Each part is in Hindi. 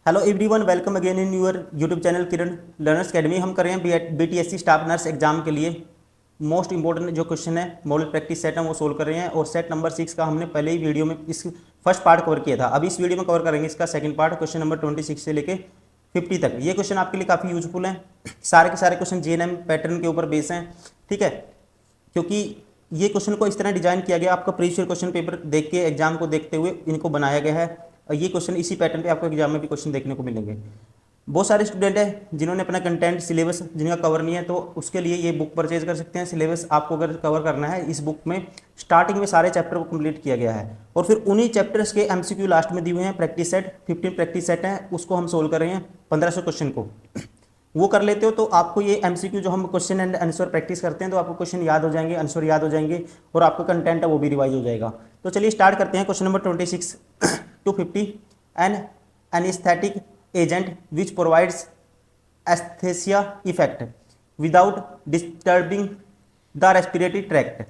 Hello everyone, welcome again in your YouTube channel Kiran learners academy. हम कर रहे हैं बीटीएससी स्टाफ नर्स एग्जाम के लिए मोस्ट इंपॉर्टेंट जो क्वेश्चन है मॉडल प्रैक्टिस सेट हम वो सोल्व कर रहे हैं। और सेट नंबर 6 का हमने पहले ही वीडियो में इस फर्स्ट पार्ट कवर किया था। अब इस वीडियो में कवर करेंगे इसका सेकंड पार्ट, क्वेश्चन नंबर 26 से लेके 50 तक। ये क्वेश्चन आपके लिए काफ़ी यूजफुल हैं। सारे के सारे क्वेश्चन जीएनएम पैटर्न के ऊपर बेस हैं, ठीक है। क्योंकि ये क्वेश्चन को इस तरह डिजाइन किया गया, आपका प्रीवियस क्वेश्चन पेपर देख के एग्जाम को देखते हुए इनको बनाया गया है। और ये क्वेश्चन इसी पैटर्न पे आपको एग्जाम में भी क्वेश्चन देखने को मिलेंगे। बहुत सारे स्टूडेंट हैं जिन्होंने अपना कंटेंट सिलेबस जिनका कवर नहीं है, तो उसके लिए ये बुक परचेज कर सकते हैं। सिलेबस आपको अगर कवर करना है, इस बुक में स्टार्टिंग में सारे चैप्टर को कंप्लीट किया गया है और फिर उन्हीं चैप्टर्स के एमसीक्यू लास्ट में दिए हुए हैं। प्रैक्टिस सेट 15 प्रैक्टिस सेट हैं, उसको हम सोल्व कर रहे हैं 1500 क्वेश्चन को। वो कर लेते हो तो आपको ये एमसीक्यू जो हम क्वेश्चन एंड आंसर प्रैक्टिस करते हैं, तो आपको क्वेश्चन याद हो जाएंगे, आंसर याद हो जाएंगे और आपका कंटेंट है वो भी रिवाइज हो जाएगा। तो चलिए स्टार्ट करते हैं। Question number 26 to 50। An anaesthetic agent which provides anaesthesia effect without disturbing the respiratory tract.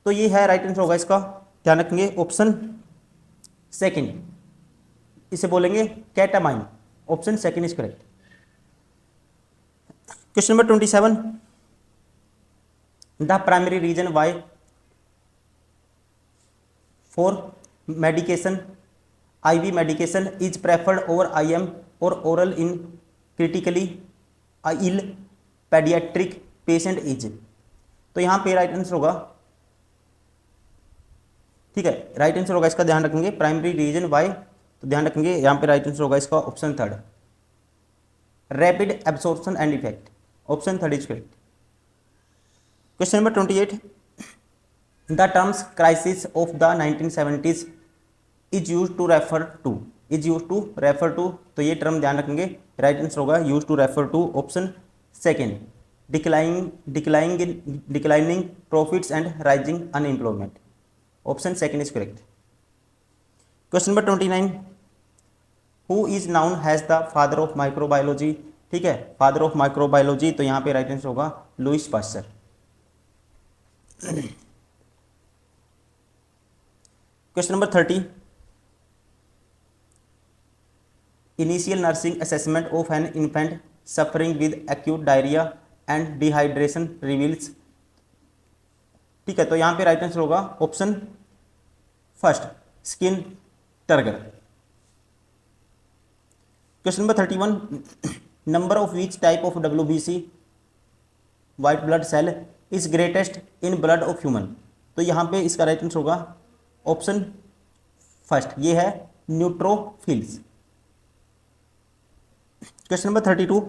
तो ये है राइट आंसर होगा इसका, ध्यान रखेंगे ऑप्शन सेकंड, इसे बोलेंगे ketamine. Option second is correct. Question number 27, the primary reason why for medication IV medication is preferred over IM और oral in critically ill paediatric patient is. तो यहाँ पे राइट आंसर होगा, ठीक है, राइट आंसर होगा इसका, ध्यान रखेंगे प्राइमरी रीजन वाई, तो ध्यान रखेंगे यहाँ पे राइट आंसर होगा इसका option third, rapid absorption and effect. Option third is correct. Question number 28, the terms crisis of the 1970s is use to refer to. Is use to refer to, तो ये टर्म ध्यान रखेंगे, राइट आंसर होगा use to refer to option second, declining profits and rising unemployment. Option second is correct. Question number 29, who is known has the father of microbiology. ठीक है, फादर ऑफ माइक्रोबायोलॉजी, तो यहाँ पे राइट आंसर होगा Louis Pasteur. Question number 30, initial nursing assessment of an infant suffering with acute diarrhoea and dehydration reveals. ठीक है, तो यहाँ पे राइट आंसर होगा option first, skin turgor. Question number 31, number of which type of WBC white blood cell is greatest in blood of human. तो यहाँ पे इसका राइट आंसर होगा ऑप्शन फर्स्ट, ये है neutrophils. Question number 32,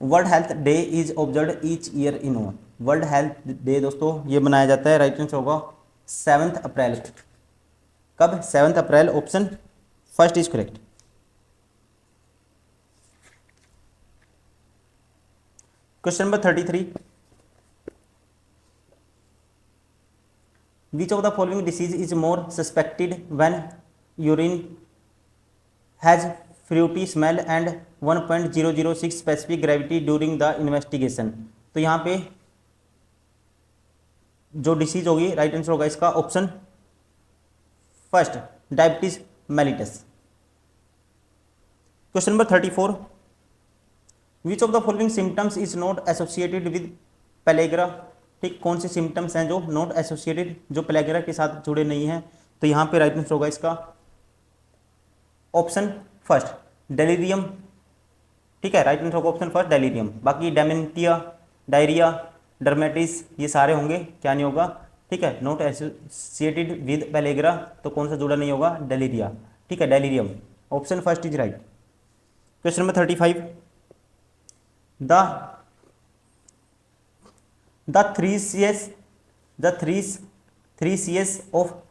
world health day is observe each year in on. World health day दोस्तों ये मनाया जाता है, राइट आंसर होगा 7 अप्रैल। कब? 7 April. Option first is correct. Question number 33, which of the following disease is more suspected when urine has fruity smell and 1.006 specific gravity during the investigation. तो यहाँ पे जो डिसीज होगी, राइट आंसर होगा इसका option first, diabetes mellitus. Question number 34, which of the following symptoms is not associated with pellagra. ठीक, कौन से सिम्टम्स हैं जो नॉट एसोसिएटेड, जो पेलेग्रा के साथ जुड़े नहीं हैं। तो यहाँ पे राइट आंसर होगा इसका ऑप्शन फर्स्ट, डेलीरियम। ठीक है, राइट आंसर होगा ऑप्शन फर्स्ट, डेलीरियम। बाकी डेमेंटिया, डायरिया, डर्मेटिस, ये सारे होंगे, क्या नहीं होगा, ठीक है, नॉट एसोसिएटेड विद पेलेग्रा, तो कौन सा जुड़ा नहीं होगा, डेलीरिया। ठीक है, delirium. Option first is right. Question number 35, the three Cs of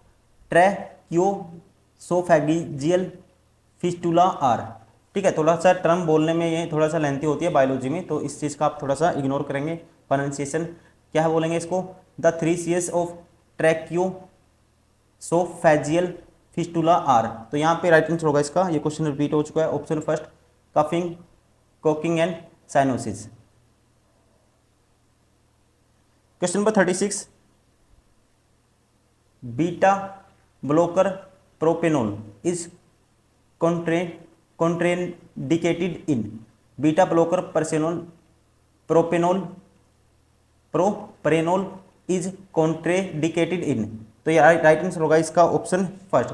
tracheoesophageal fistula are. ठीक है, थोड़ा सा टर्म बोलने में ये थोड़ा सा लेंथी होती है बायोलॉजी में, तो इस चीज़ का आप थोड़ा सा इग्नोर करेंगे। प्रोनाउंसिएशन क्या है बोलेंगे इसको, the 3 Cs of tracheoesophageal fistula are. तो यहाँ पे राइट आंसर होगा इसका, ये क्वेश्चन रिपीट हो चुका है, option first, coughing, choking and cyanosis. Question number 36, beta blocker propranolol is contraindicated in, beta blocker propranolol is contraindicated in. तो ये राइट आंसर होगा इसका option first,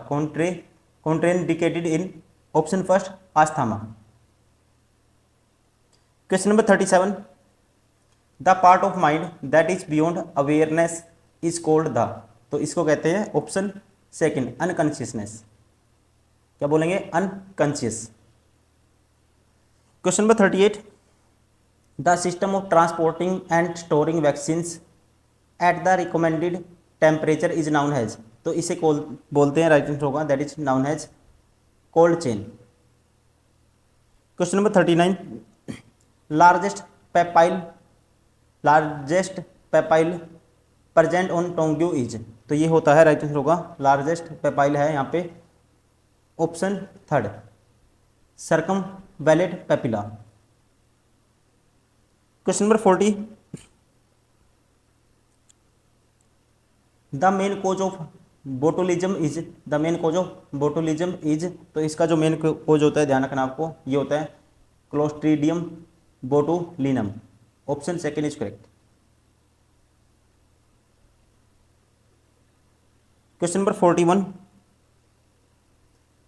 contraindicated in, option first asthma. Question number 37, the part of mind that is beyond awareness is called the, तो इसको कहते हैं ऑप्शन सेकंड अनकॉन्शियसनेस। क्या बोलेंगे? Unconscious. Question number 38, the system of transporting and storing vaccines at the recommended temperature is known as, तो इसे बोलते हैं, राइट आंसर होगा that is known as cold chain. Question number 39, largest papilla present on tongue is, तो ये होता है, राइट आंसर होगा लार्जेस्ट पेपाइल है यहाँ पे option third circumvallate papilla. Question number 40, the main cause of botulism is, the main cause of botulism is, तो इसका जो मेन कोज होता है ध्यान रखना आपको, ये होता है clostridium botulinum, option second is correct. Question number 41,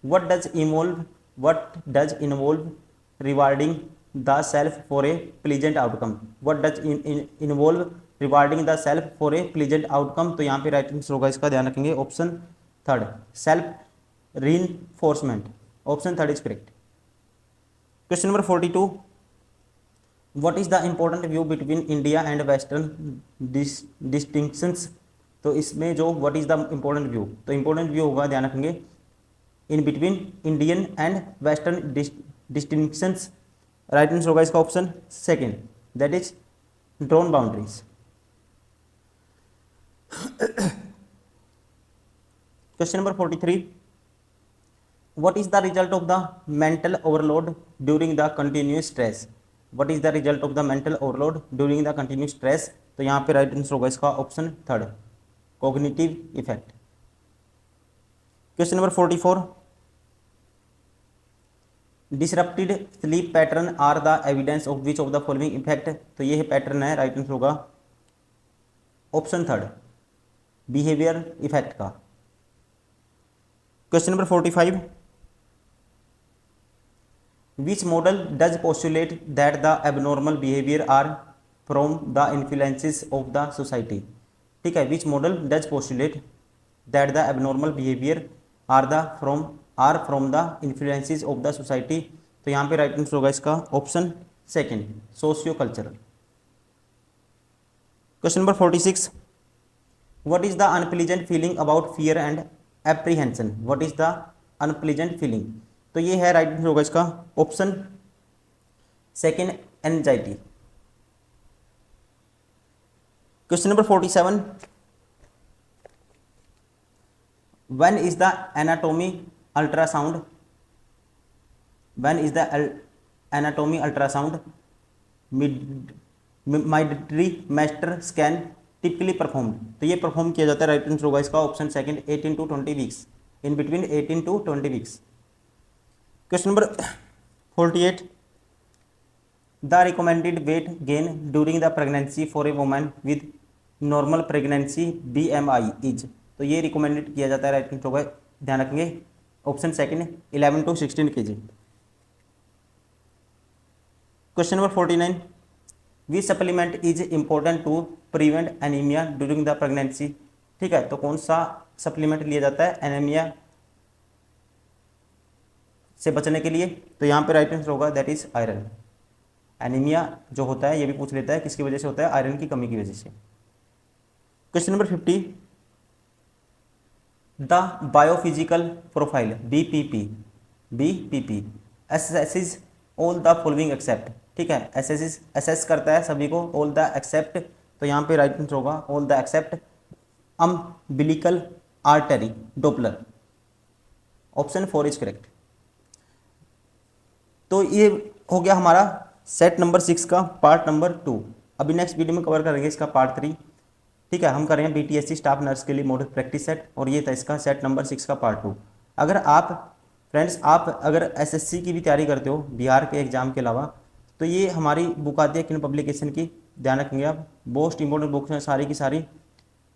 what does involve rewarding the self for a pleasant outcome, what does involve rewarding the self for a pleasant outcome, तो यहाँ पे राइट आंसर होगा इसका, ध्यान रखेंगे option third self reinforcement, option third is correct. Question number 42, what is the important view between India and Western distinctions, तो इसमें जो what is the important view, तो important view होगा, ध्यान रखेंगे in between Indian and western distinctions, right answer होगा इसका option second that is drawn boundaries. Question number 43, what is the result of the mental overload during the continuous stress, what is the result of the mental overload during the continuous stress, तो यहाँ पे राइट आंसर होगा इसका option third cognitive effect. Question number 44, disrupted sleep pattern are the evidence of which of the following effect, तो ये पैटर्न है, राइट आंसर होगा ऑप्शन थर्ड बिहेवियर इफेक्ट का। Question number 45, which model does postulate that the abnormal behaviour are from the influences of the society, ठीक है, which model does postulate that the abnormal behaviour are from the influences of the society, तो यहाँ पे राइट आंसर होगा इसका option second socio cultural. Question number 46, what is the unpleasant feeling about fear and apprehension, what is the unpleasant feeling, तो ये है, राइट आंसर होगा इसका option second anxiety. Question number 47, when is the anatomy ultrasound midwifery master scan typically performed, तो ये परफॉर्म किया जाता है, राइट आंसर होगा इसका option second 18 to 20 weeks, in between 18 to 20 weeks. Question number 48, the recommended weight gain during the pregnancy for a woman with normal pregnancy BMI is, तो ये रिकमेंडेड किया जाता है, राइट आंसर होगा, ध्यान रखेंगे option second 11 to 16 kg। Question number 49, which supplement is important to prevent anaemia during the pregnancy, ठीक है, तो कौन सा सप्लीमेंट लिया जाता है एनीमिया से बचने के लिए, तो यहाँ पे राइट आंसर होगा दैट इज आयरन। एनीमिया जो होता है ये भी पूछ लेता है किसकी वजह से होता है, आयरन की कमी की वजह से। Question number 50, the biophysical profile BPP assesses all the following except, ठीक है, असेस करता है सभी को, ऑल द एक्सेप्ट, तो यहाँ पे राइट आंसर होगा all the except umbilical artery Doppler, option 4 is correct. तो ये हो गया हमारा सेट नंबर 6 का पार्ट नंबर 2। अभी नेक्स्ट वीडियो में कवर करेंगे इसका पार्ट 3, ठीक है। हम कर रहे हैं BTSC स्टाफ नर्स के लिए मॉडल प्रैक्टिस सेट, और ये था इसका सेट नंबर 6 का पार्ट 2। अगर आप फ्रेंड्स आप अगर एसएससी की भी तैयारी करते हो बिहार के एग्ज़ाम के अलावा, तो ये हमारी बुक आती है किन पब्लिकेशन की, ध्यान रखेंगे आप। मोस्ट इंपॉर्टेंट बुक्स हैं सारी की सारी,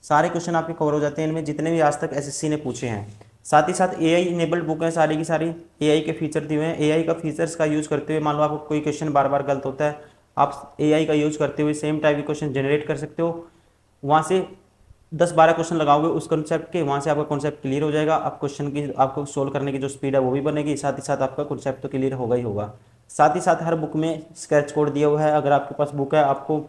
सारे क्वेश्चन आपके कवर हो जाते हैं इनमें जितने भी आज तक एसएससी ने पूछे हैं। साथ ही साथ एआई इनेबल्ड बुक है सारी की सारी, एआई के फीचर दिए हुए हैं। एआई का फीचर्स का यूज़ करते हुए मान लो आपको कोई क्वेश्चन बार बार गलत होता है, आप एआई का यूज़ करते हुए सेम टाइप के क्वेश्चन जनरेट कर सकते हो। वहाँ से 10-12 क्वेश्चन लगाओगे उस कॉन्सेप्ट के, वहाँ से आपका कॉन्सेप्ट क्लियर हो जाएगा। आप क्वेश्चन की आपको सोल्व करने की जो स्पीड है वो भी बनेगी, साथ ही साथ आपका कॉन्सेप्ट तो क्लियर होगा ही होगा। साथ ही साथ हर बुक में स्क्रैच कोड दिया हुआ है। अगर आपके पास बुक है, आपको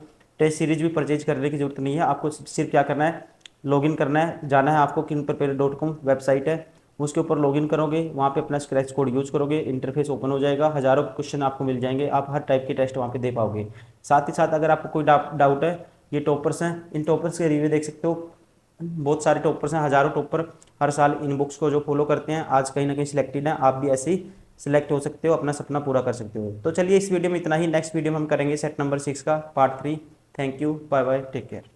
टेस्ट सीरीज भी परचेज करने की जरूरत नहीं है। आपको सिर्फ क्या करना है, लॉगिन करना है, जाना है आपको kinprepare.com वेबसाइट है, उसके ऊपर लॉगिन करोगे, वहाँ पे अपना स्क्रैच कोड यूज़ करोगे, इंटरफेस ओपन हो जाएगा, हज़ारों क्वेश्चन आपको मिल जाएंगे, आप हर टाइप के टेस्ट वहाँ पे दे पाओगे। साथ ही साथ अगर आपको कोई डाउट है, ये टॉपर्स हैं, इन टॉपर्स के रिव्यू देख सकते हो। बहुत सारे टॉपर्स हैं, हज़ारों टॉपर हर साल इन बुक्स को जो फॉलो करते हैं, आज कहीं ना कहीं सिलेक्टेड हैं। आप भी ऐसे ही सिलेक्ट हो सकते हो, अपना सपना पूरा कर सकते हो। तो चलिए इस वीडियो में इतना ही। नेक्स्ट वीडियो में हम करेंगे सेट नंबर 6 का part 3। Thank you, bye bye, take care.